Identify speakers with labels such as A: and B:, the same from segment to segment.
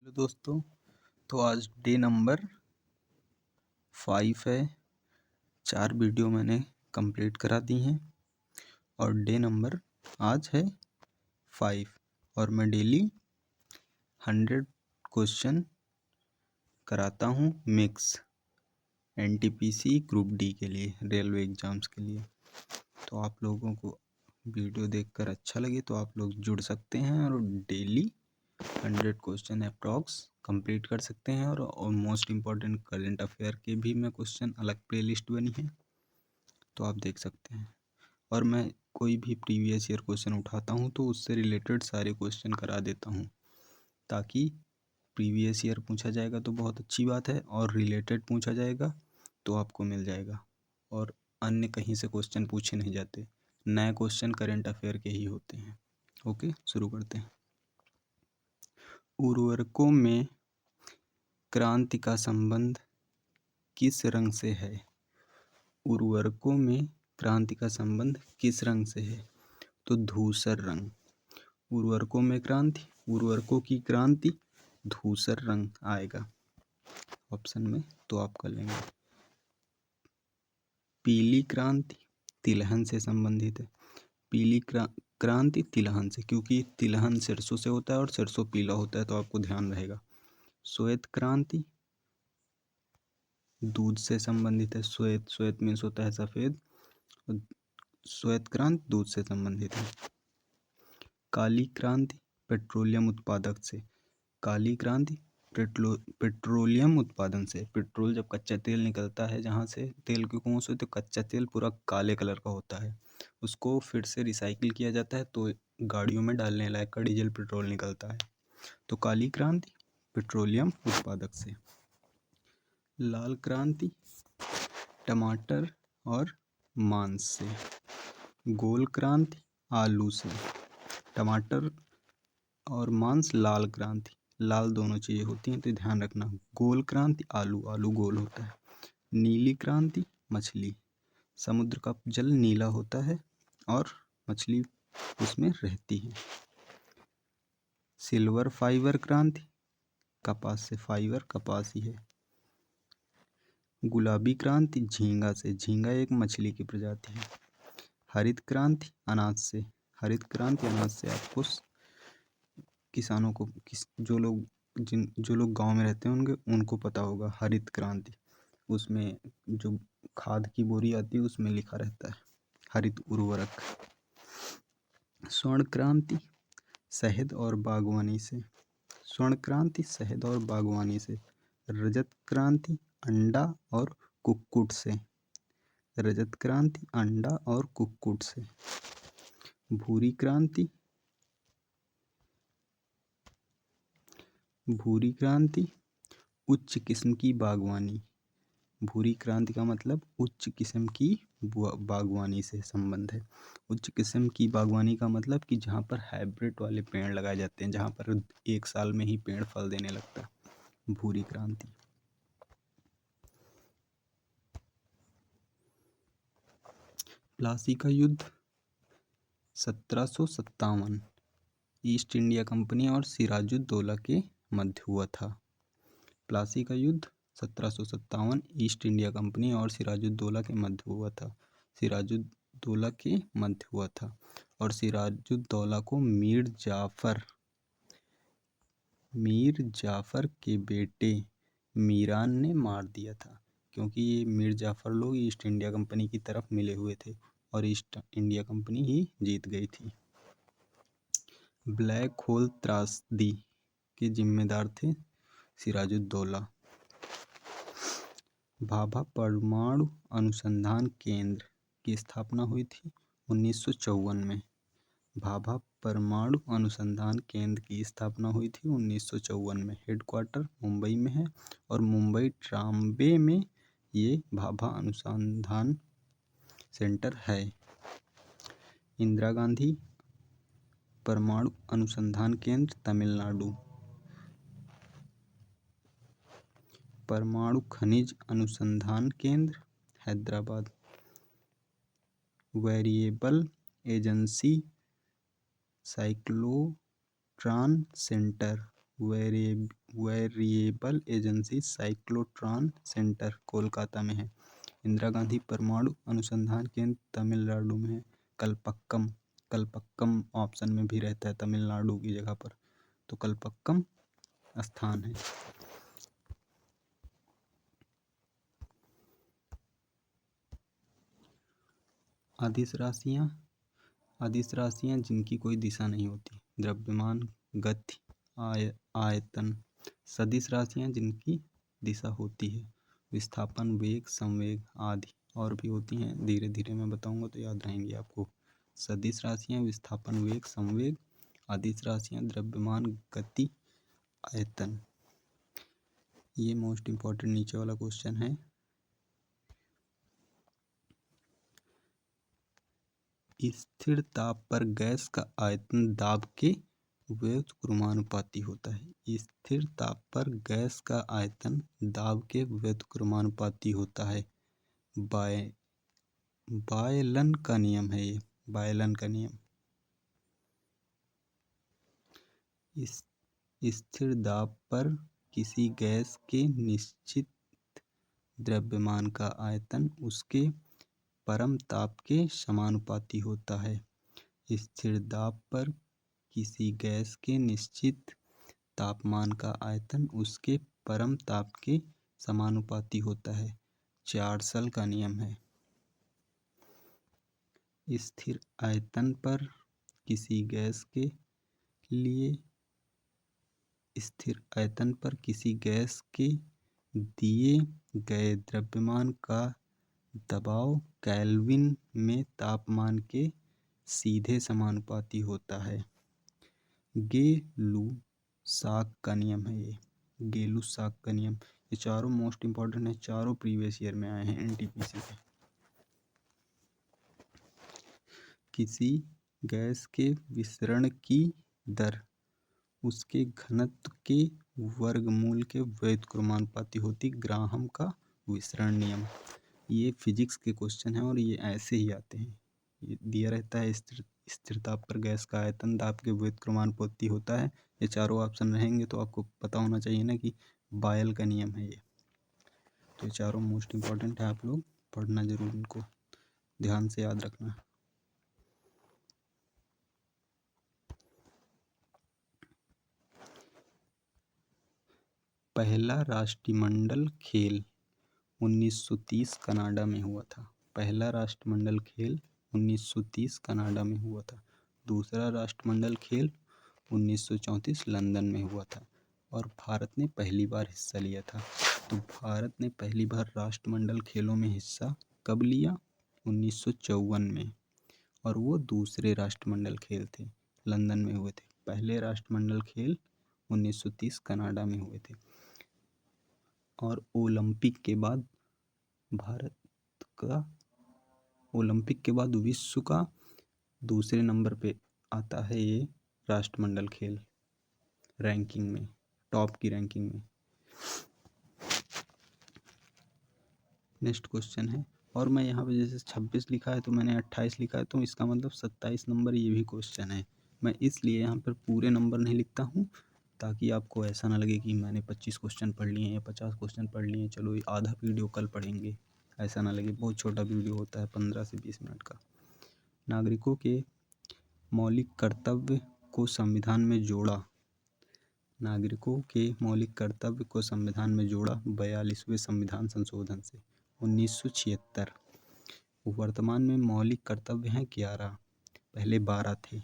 A: Hello दोस्तों, तो आज डे नंबर 5 है। 4 वीडियो मैंने कंप्लीट करा दी हैं और डे नंबर आज है 5 और मैं डेली 100 क्वेश्चन कराता हूँ मिक्स एनटीपीसी ग्रुप डी के लिए, रेलवे एग्ज़ाम्स के लिए। तो आप लोगों को वीडियो देखकर अच्छा लगे तो आप लोग जुड़ सकते हैं और डेली 100 क्वेश्चन अप्रॉक्स कंप्लीट कर सकते हैं। और मोस्ट इम्पॉर्टेंट करंट अफेयर के भी मैं क्वेश्चन अलग प्लेलिस्ट बनी है तो आप देख सकते हैं। और मैं कोई भी प्रीवियस ईयर क्वेश्चन उठाता हूं तो उससे रिलेटेड सारे क्वेश्चन करा देता हूं, ताकि प्रीवियस ईयर पूछा जाएगा तो बहुत अच्छी बात है और रिलेटेड पूछा जाएगा तो आपको मिल जाएगा। और अन्य कहीं से क्वेश्चन पूछे नहीं जाते, नए क्वेश्चन करंट अफेयर के ही होते हैं। ओके, शुरू करते हैं। उर्वरकों में क्रांति का संबंध किस रंग से है? उर्वरकों में क्रांति का संबंध किस रंग से है? तो धूसर रंग। उर्वरकों में क्रांति, उर्वरकों की क्रांति धूसर रंग आएगा ऑप्शन में, तो आप कर लेंगे। पीली क्रांति तिलहन से संबंधित है। पीली क्रांति तिलहन से, क्योंकि तिलहन सरसों से होता है और सरसों पीला होता है, तो आपको ध्यान रहेगा। श्वेत क्रांति दूध से संबंधित है। श्वेत, श्वेत मीन्स होता है सफ़ेद, श्वेत क्रांति दूध से संबंधित है। काली क्रांति पेट्रोलियम उत्पादक से। काली क्रांति पेट्रोलियम उत्पादन से। पेट्रोल जब कच्चा तेल निकलता है, जहाँ से तेल की कौन से, तो कच्चा तेल पूरा काले कलर का होता है, उसको फिर से रिसाइकिल किया जाता है तो गाड़ियों में डालने लायक का डीजल पेट्रोल निकलता है। तो काली क्रांति पेट्रोलियम उत्पादक से। लाल क्रांति टमाटर और मांस से। गोल क्रांति आलू से। टमाटर और मांस लाल क्रांति, लाल दोनों चीज़ें होती हैं तो ध्यान रखना। गोल क्रांति आलू, आलू गोल होता है। नीली क्रांति मछली, समुद्र का जल नीला होता है और मछली उसमें रहती है। सिल्वर फाइबर क्रांति कपास से, फाइबर कपास ही है। गुलाबी क्रांति झींगा से, झींगा एक मछली की प्रजाति है। हरित क्रांति अनाज से, हरित क्रांति अनाज से। आपको किसानों को जो लोग गांव में रहते होंगे उनको पता होगा हरित क्रांति, उसमें जो खाद की बोरी आती है उसमें लिखा रहता है हरित उर्वरक। स्वर्ण क्रांति शहद और बागवानी से। स्वर्ण क्रांति शहद और बागवानी से। रजत क्रांति अंडा और कुक्कुट से। रजत क्रांति अंडा और कुक्कुट से। भूरी क्रांति, भूरी क्रांति उच्च किस्म की बागवानी। भूरी क्रांति का मतलब उच्च किस्म की बागवानी से संबंध है। उच्च किस्म की बागवानी का मतलब कि जहाँ पर हाइब्रिड वाले पेड़ लगाए जाते हैं, जहाँ पर एक साल में ही पेड़ फल देने लगता है, भूरी क्रांति। प्लासी का युद्ध 1757 ईस्ट इंडिया कंपनी और सिराजुद्दौला के मध्य हुआ था। प्लासी का युद्ध 1757 ईस्ट इंडिया कंपनी और सिराजुद्दौला के मध्य हुआ था। सिराजुद्दौला के मध्य हुआ था और सिराजुद्दौला को मीर जाफर के बेटे मीरान ने मार दिया था, क्योंकि ये मीर जाफर लोग ईस्ट इंडिया कंपनी की तरफ मिले हुए थे और ईस्ट इंडिया कंपनी ही जीत गई थी। ब्लैक होल त्रासदी के जिम्मेदार थे सिराजुद्दौला। भाभा परमाणु अनुसंधान केंद्र की स्थापना हुई थी 1954 में। भाभा परमाणु अनुसंधान केंद्र की स्थापना हुई थी 1954 में। हेडक्वार्टर मुंबई में है और मुंबई ट्राम्बे में ये भाभा अनुसंधान सेंटर है। इंदिरा गांधी परमाणु अनुसंधान केंद्र तमिलनाडु। परमाणु खनिज अनुसंधान केंद्र Hyderabad. Variable agency cyclotron centre, variable agency cyclotron centre Kolkata में है। इंदिरा गांधी परमाणु अनुसंधान केंद्र तमिलनाडु में है। कलपक्कम, कलपक्कम ऑप्शन में भी रहता है तमिलनाडु की जगह पर, तो कलपक्कम स्थान है। अदिश राशियाँ, अदिश राशियाँ जिनकी कोई दिशा नहीं होती। द्रव्यमान, गति, आयतन। सदिश राशियाँ जिनकी दिशा होती है। विस्थापन, वेग, संवेग आदि और भी होती हैं, धीरे धीरे मैं बताऊंगा तो याद रहेंगी आपको। सदिश राशियाँ, विस्थापन, वेग, संवेग। अदिश राशियाँ, द्रव्यमान, गति, आयतन। ये मोस्ट इम्पॉर्टेंट नीचे वाला क्वेश्चन है। स्थिर ताप पर गैस का आयतन दाब के व्युत्क्रमानुपाती होता है। स्थिर ताप पर गैस का आयतन दाब के व्युत्क्रमानुपाती होता है। बायलन का नियम है ये, बायलन का नियम। स्थिर दाब पर किसी गैस के निश्चित द्रव्यमान का आयतन उसके परम ताप के समानुपाती होता है। स्थिर दाब पर किसी गैस के निश्चित तापमान का आयतन उसके परम ताप के समानुपाती होता है। चार्सल का नियम है। स्थिर आयतन पर किसी गैस के लिए, स्थिर आयतन पर किसी गैस के दिए गए द्रव्यमान का दबाव केल्विन में तापमान के सीधे समानुपाती होता है। गे-लुसाक का नियम है ये, गे-लुसाक का नियम। ये चारों मोस्ट इम्पॉर्टेंट है, चारों प्रीवियस ईयर में आए हैं एनटीपीसी से। किसी गैस के विसरण की दर उसके घनत्व के वर्गमूल के व्युत्क्रमानुपाती होती। ग्राहम का विसरण नियम। ये फिजिक्स के क्वेश्चन हैं और ये ऐसे ही आते हैं। ये दिया रहता है स्थिर ताप पर गैस का आयतन दाब के व्युत्क्रमानुपाती होता है। ये चारों ऑप्शन रहेंगे तो आपको पता होना चाहिए ना कि बायल का नियम है ये। तो ये चारों मोस्ट इम्पॉर्टेंट है, आप लोग पढ़ना जरूर, इनको ध्यान से याद रखना। पहला राष्ट्रमंडल खेल 1930 कनाडा में हुआ था। पहला राष्ट्रमंडल खेल 1930 कनाडा में हुआ था। दूसरा राष्ट्रमंडल खेल 1934 लंदन में हुआ था। और भारत ने पहली बार हिस्सा लिया था। तो भारत ने पहली बार राष्ट्रमंडल खेलों में हिस्सा कब लिया? 1954 में। और वो दूसरे राष्ट्रमंडल खेल थे, लंदन में हुए थे। पहले राष्ट्रमंडल खेल 1930 कनाडा में हुए थे। और ओलंपिक के बाद भारत का, ओलंपिक के बाद विश्व का दूसरे नंबर पे आता है ये राष्ट्रमंडल खेल, रैंकिंग में, टॉप की रैंकिंग में। नेक्स्ट क्वेश्चन है, और मैं यहाँ पे जैसे 26 लिखा है तो मैंने 28 लिखा है, तो इसका मतलब 27 नंबर ये भी क्वेश्चन है। मैं इसलिए यहाँ पर पूरे नंबर नहीं लिखता हूँ ताकि आपको ऐसा ना लगे कि मैंने 25 क्वेश्चन पढ़ लिए या 50 क्वेश्चन पढ़ लिए, चलो आधा वीडियो कल पढ़ेंगे, ऐसा ना लगे। बहुत छोटा वीडियो होता है, 15 से 20 मिनट का। नागरिकों के मौलिक कर्तव्य को संविधान में जोड़ा। नागरिकों के मौलिक कर्तव्य को संविधान में जोड़ा 42वें संविधान संशोधन से 1976। वर्तमान में मौलिक कर्तव्य हैं 11, पहले 12 थे,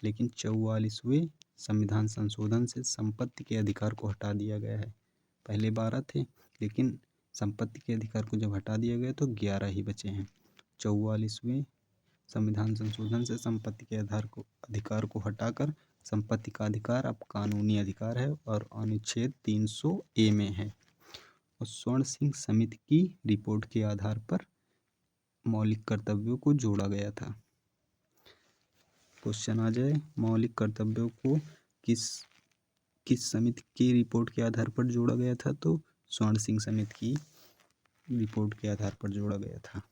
A: लेकिन 44वें संविधान संशोधन से संपत्ति के अधिकार को हटा दिया गया है। पहले 12 थे, लेकिन संपत्ति के अधिकार को जब हटा दिया गया तो 11 ही बचे हैं। 44वें संविधान संशोधन से संपत्ति के अधिकार को हटाकर संपत्ति का अधिकार अब कानूनी अधिकार है और अनुच्छेद 300A में है। और स्वर्ण सिंह समिति की रिपोर्ट के आधार पर मौलिक कर्तव्यों को जोड़ा गया था। क्वेश्चन आ जाए, मौलिक कर्तव्यों को किस समिति की रिपोर्ट के आधार पर जोड़ा गया था? तो स्वर्ण सिंह समिति की रिपोर्ट के आधार पर जोड़ा गया था।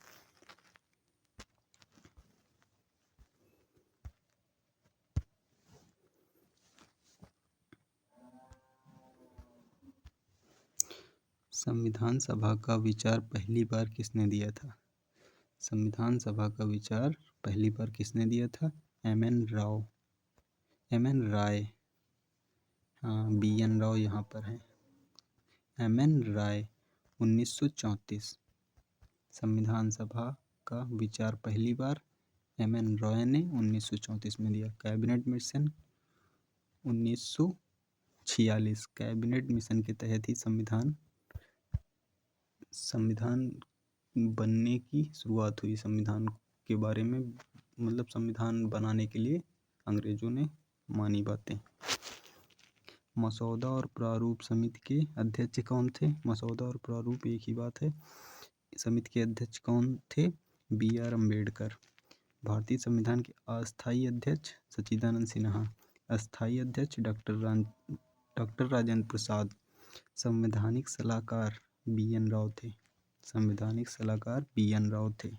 A: संविधान सभा का विचार पहली बार किसने दिया था? संविधान सभा का विचार पहली बार किसने दिया था? एम.एन. राय। हाँ, बी.एन. राव यहाँ पर है। एम.एन. राय 1934। संविधान सभा का विचार पहली बार एम.एन. रॉय ने 1934 में दिया। Cabinet mission 1946। कैबिनेट मिशन के तहत ही संविधान बनने की शुरुआत हुई। संविधान के बारे में मतलब संविधान बनाने के लिए अंग्रेजों ने मानी बातें। मसौदा और प्रारूप समिति के अध्यक्ष कौन थे? मसौदा और प्रारूप एक ही बात है। समिति के अध्यक्ष कौन थे? बी.आर. अम्बेडकर। भारतीय संविधान के अस्थायी अध्यक्ष सच्चिदानंद सिन्हा। अस्थायी अध्यक्ष डॉक्टर राजेंद्र प्रसाद। संवैधानिक सलाहकार बी.एन. राव थे। संवैधानिक सलाहकार बी.एन. राव थे।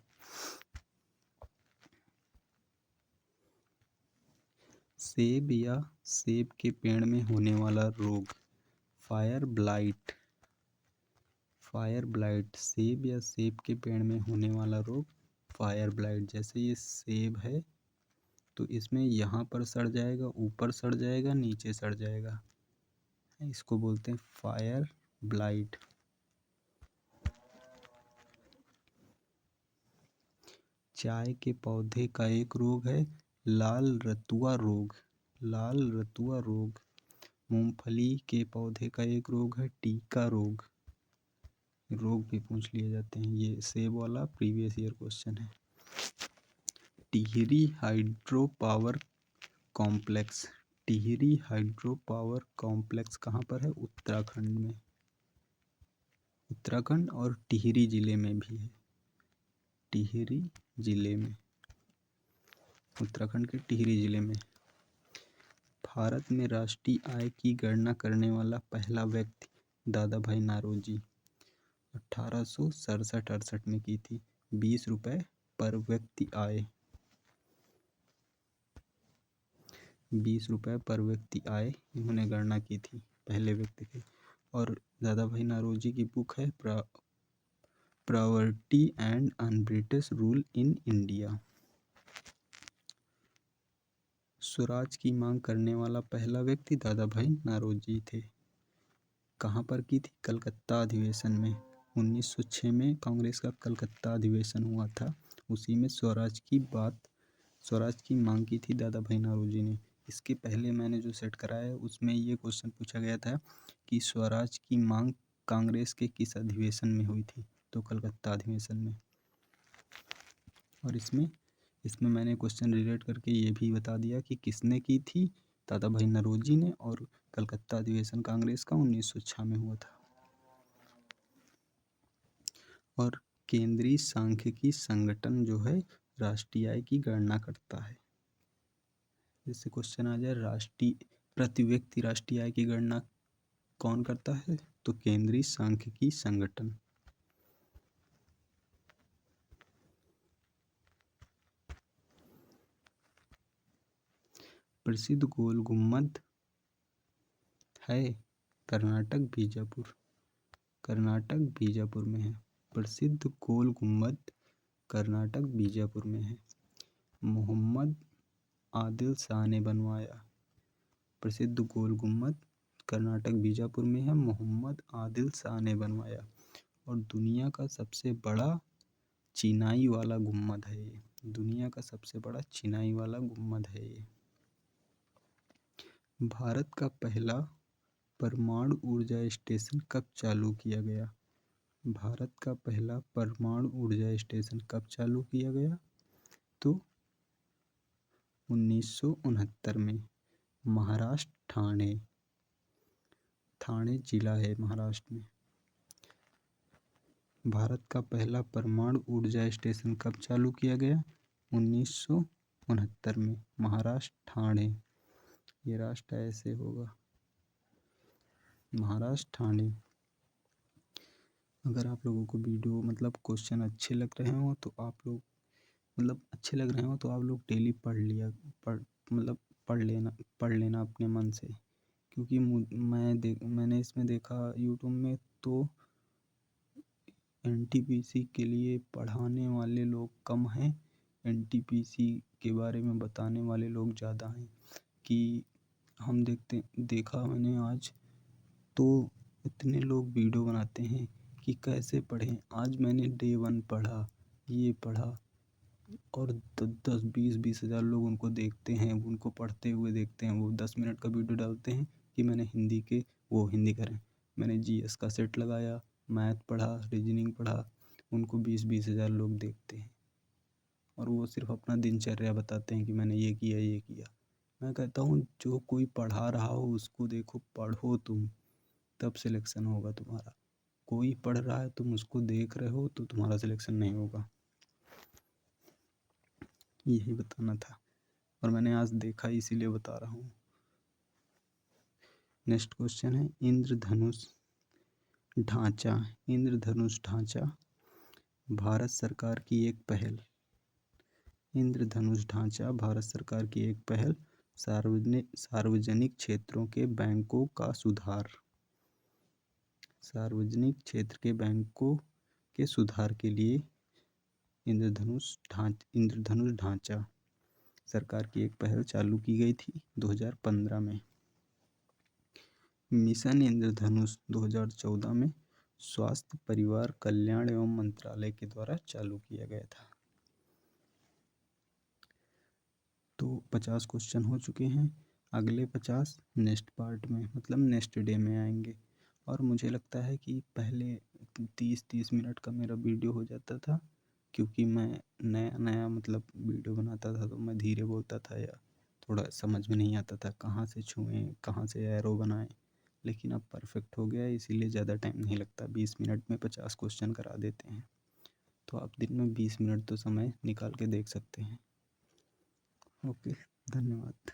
A: सेब या सेब के पेड़ में होने वाला रोग फायर ब्लाइट। सेब या सेब के पेड़ में होने वाला रोग फायर ब्लाइट। जैसे ये सेब है तो इसमें यहाँ पर सड़ जाएगा, ऊपर सड़ जाएगा, नीचे सड़ जाएगा, इसको बोलते हैं फायर ब्लाइट। चाय के पौधे का एक रोग है लाल रतुआ रोग। मूंगफली के पौधे का एक रोग है टीका रोग। रोग भी पूछ लिए जाते हैं। ये सेब वाला प्रीवियस ईयर क्वेश्चन है। टिहरी हाइड्रो पावर कॉम्प्लेक्स कहाँ पर है? उत्तराखंड में। उत्तराखंड और टिहरी जिले में भी है। टिहरी जिले में, उत्तराखंड के टिहरी जिले में। भारत में राष्ट्रीय आय की गणना करने वाला पहला व्यक्ति दादा भाई नौरोजी 1867-68 में की थी। 20 रुपये पर व्यक्ति आय। 20 रुपये पर व्यक्ति आय इन्होंने गणना की थी, पहले व्यक्ति की। और दादा भाई नौरोजी की बुक है poverty and un British rule in India. Swaraj की मांग करने वाला पहला व्यक्ति दादा भाई नौरोजी थे। कहाँ पर की थी? कलकत्ता अधिवेशन में। 1906 में कांग्रेस का कलकत्ता अधिवेशन हुआ था, उसी में स्वराज की मांग की थी दादा भाई नौरोजी ने। इसके पहले मैंने जो सेट कराया है उसमें ये क्वेश्चन पूछा गया था कि स्वराज की मांग कांग्रेस के किस अधिवेशन में हुई थी? तो कलकत्ता अधिवेशन में। और इसमें मैंने क्वेश्चन रिलेट करके ये भी बता दिया कि किसने की थी, दादा भाई नौरोजी ने, और कलकत्ता अधिवेशन कांग्रेस का 1906 में हुआ था। और केंद्रीय सांख्यिकी संगठन जो है राष्ट्रीय आय की गणना करता है। जैसे क्वेश्चन आ जाए प्रति व्यक्ति राष्ट्रीय आय की गणना कौन करता है? तो केंद्रीय सांख्यिकी संगठन। प्रसिद्ध गोल गुम्बद है कर्नाटक बीजापुर में है। प्रसिद्ध गोल गुम्बद कर्नाटक बीजापुर में है। मोहम्मद आदिल शाह ने बनवाया। प्रसिद्ध गोल गुम्बद कर्नाटक बीजापुर में है, मोहम्मद आदिल शाह ने बनवाया। और दुनिया का सबसे बड़ा चिनाई वाला गुम्बद है ये। दुनिया का सबसे बड़ा चिनाई वाला गुम्बद है ये। भारत का पहला परमाणु ऊर्जा स्टेशन कब चालू किया गया? भारत का पहला परमाणु ऊर्जा स्टेशन कब चालू किया गया? तो 1969 में। महाराष्ट्र ठाणे जिला है महाराष्ट्र में। भारत का पहला परमाणु ऊर्जा स्टेशन कब चालू किया गया? 1969 में। महाराष्ट्र ठाणे। ये राष्ट्र ऐसे होगा, महाराष्ट्र ठाणे। अगर आप लोगों को वीडियो मतलब क्वेश्चन अच्छे लग रहे हो तो आप लोग डेली पढ़ लेना अपने मन से। क्योंकि मैंने इसमें देखा यूट्यूब में तो एनटीपीसी के लिए पढ़ाने वाले लोग कम हैं, एनटीपीसी के बारे में बताने वाले लोग ज़्यादा हैं। कि हम देखा मैंने आज तो इतने लोग वीडियो बनाते हैं कि कैसे पढ़ें। आज मैंने डे 1 पढ़ा, ये पढ़ा, और 10-20 हज़ार लोग उनको देखते हैं, उनको पढ़ते हुए देखते हैं। वो 10 मिनट का वीडियो डालते हैं कि मैंने हिंदी करें, मैंने जीएस का सेट लगाया, मैथ पढ़ा, रीजनिंग पढ़ा। उनको 20-20 हज़ार लोग देखते हैं और वो सिर्फ अपना दिनचर्या बताते हैं कि मैंने ये किया ये किया। मैं कहता हूँ जो कोई पढ़ा रहा हो उसको देखो, पढ़ो तुम, तब सिलेक्शन होगा तुम्हारा। कोई पढ़ रहा है तुम उसको देख रहे हो तो तुम्हारा सिलेक्शन नहीं होगा। यही बताना था और मैंने आज देखा इसीलिए बता रहा हूँ। नेक्स्ट क्वेश्चन है इंद्रधनुष ढांचा। इंद्रधनुष ढांचा भारत सरकार की एक पहल। इंद्रधनुष ढांचा भारत सरकार की एक पहल सार्वजनिक क्षेत्रों के बैंकों का सुधार। सार्वजनिक क्षेत्र के बैंकों के सुधार के लिए इंद्रधनुष ढांचा सरकार की एक पहल चालू की गई थी 2015 में। मिशन इंद्रधनुष 2014 में स्वास्थ्य परिवार कल्याण एवं मंत्रालय के द्वारा चालू किया गया था। तो 50 क्वेश्चन हो चुके हैं। अगले 50 नेक्स्ट पार्ट में मतलब नेक्स्ट डे में आएंगे। और मुझे लगता है कि पहले 30 मिनट का मेरा वीडियो हो जाता था, क्योंकि मैं नया नया मतलब वीडियो बनाता था तो मैं धीरे बोलता था या थोड़ा समझ में नहीं आता था कहाँ से छुएं, कहाँ से एरो बनाएं। लेकिन अब परफेक्ट हो गया है, इसीलिए ज़्यादा टाइम नहीं लगता। 20 मिनट में 50 क्वेश्चन करा देते हैं। तो आप दिन में 20 मिनट तो समय निकाल के देख सकते हैं। ओके, धन्यवाद।